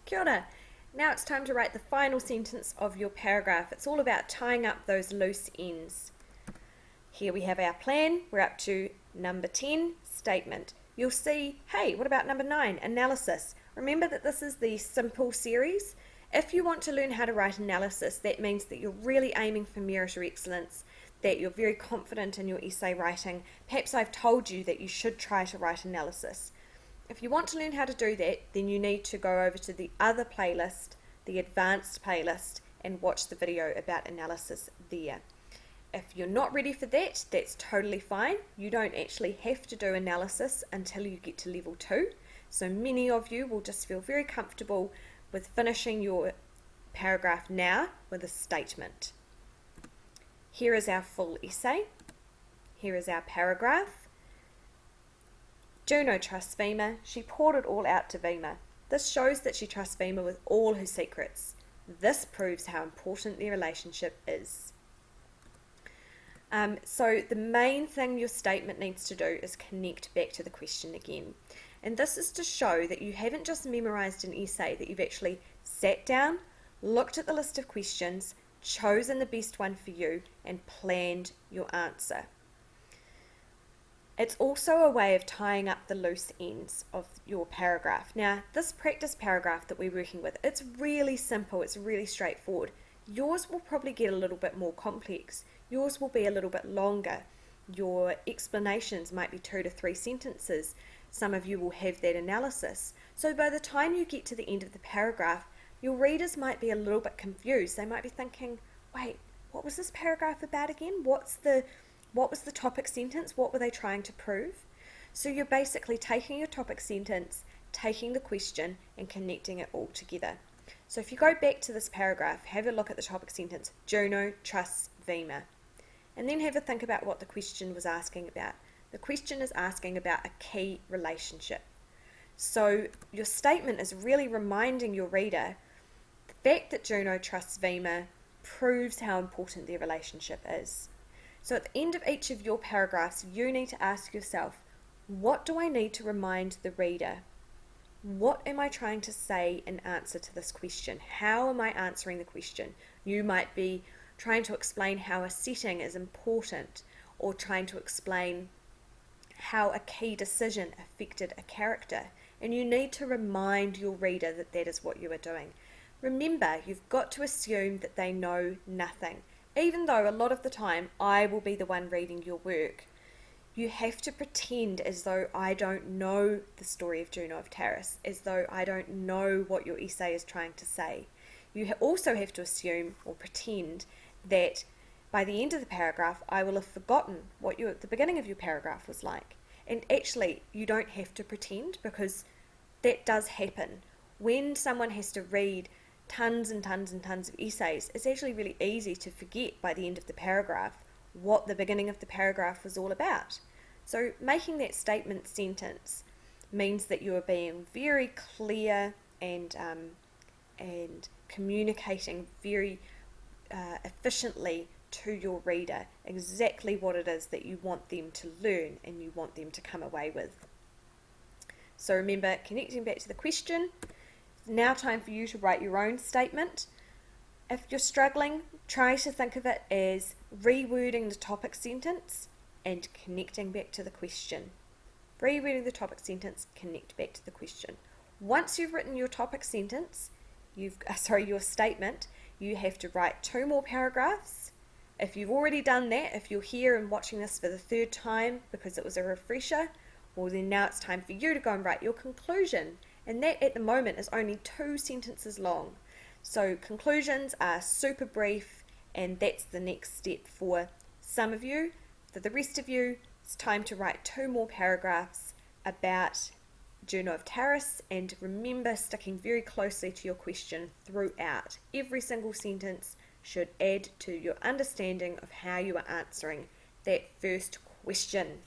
Kia ora. Now it's time to write the final sentence of your paragraph. It's all about tying up those loose ends. Here we have our plan. We're up to number 10, statement. You'll see, hey, what about number 9, analysis? Remember that this is the simple series. If you want to learn how to write analysis, that means that you're really aiming for merit or excellence, that you're very confident in your essay writing. Perhaps I've told you that you should try to write analysis. If you want to learn how to do that, then you need to go over to the other playlist, the advanced playlist, and watch the video about analysis there. If you're not ready for that, that's totally fine. You don't actually have to do analysis until you get to level 2. So many of you will just feel very comfortable with finishing your paragraph now with a statement. Here is our full essay. Here is our paragraph. Juno trusts Vima. She poured it all out to Vima. This shows that she trusts Vima with all her secrets. This proves how important their relationship is. So the main thing your statement needs to do is connect back to the question again. And this is to show that you haven't just memorized an essay, that you've actually sat down, looked at the list of questions, chosen the best one for you, and planned your answer. It's also a way of tying up the loose ends of your paragraph. Now, this practice paragraph that we're working with, it's really simple, it's really straightforward. Yours will probably get a little bit more complex. Yours will be a little bit longer. Your explanations might be 2 to 3 sentences. Some of you will have that analysis. So by the time you get to the end of the paragraph, your readers might be a little bit confused. They might be thinking, wait, what was this paragraph about again? What was the topic sentence? What were they trying to prove? So you're basically taking your topic sentence, taking the question, and connecting it all together. So if you go back to this paragraph, have a look at the topic sentence, Juno trusts Vima, and then have a think about what the question was asking about. The question is asking about a key relationship. So your statement is really reminding your reader the fact that Juno trusts Vima proves how important their relationship is. So at the end of each of your paragraphs, you need to ask yourself, what do I need to remind the reader? What am I trying to say in answer to this question? How am I answering the question? You might be trying to explain how a setting is important, or trying to explain how a key decision affected a character. And you need to remind your reader that that is what you are doing. Remember, you've got to assume that they know nothing. Even though a lot of the time I will be the one reading your work, you have to pretend as though I don't know the story of Juno of Taris, as though I don't know what your essay is trying to say. You also have to assume or pretend that by the end of the paragraph I will have forgotten what the beginning of your paragraph was like. And actually you don't have to pretend, because that does happen. When someone has to read tons and tons and tons of essays, it's actually really easy to forget by the end of the paragraph what the beginning of the paragraph was all about. So making that statement sentence means that you are being very clear and communicating very efficiently to your reader exactly what it is that you want them to learn and you want them to come away with. So remember, connecting back to the question. Now time for you to write your own statement. If you're struggling, try to think of it as rewording the topic sentence and connecting back to the question. Rewording the topic sentence, connect back to the question. Once you've written your topic sentence, your statement, you have to write 2 more paragraphs. If you've already done that, if you're here and watching this for the 3rd time because it was a refresher, well then now it's time for you to go and write your conclusion. And that at the moment is only 2 sentences long. So conclusions are super brief, and that's the next step for some of you. For the rest of you, it's time to write 2 more paragraphs about Juno of Taris, and remember sticking very closely to your question throughout. Every single sentence should add to your understanding of how you are answering that first question.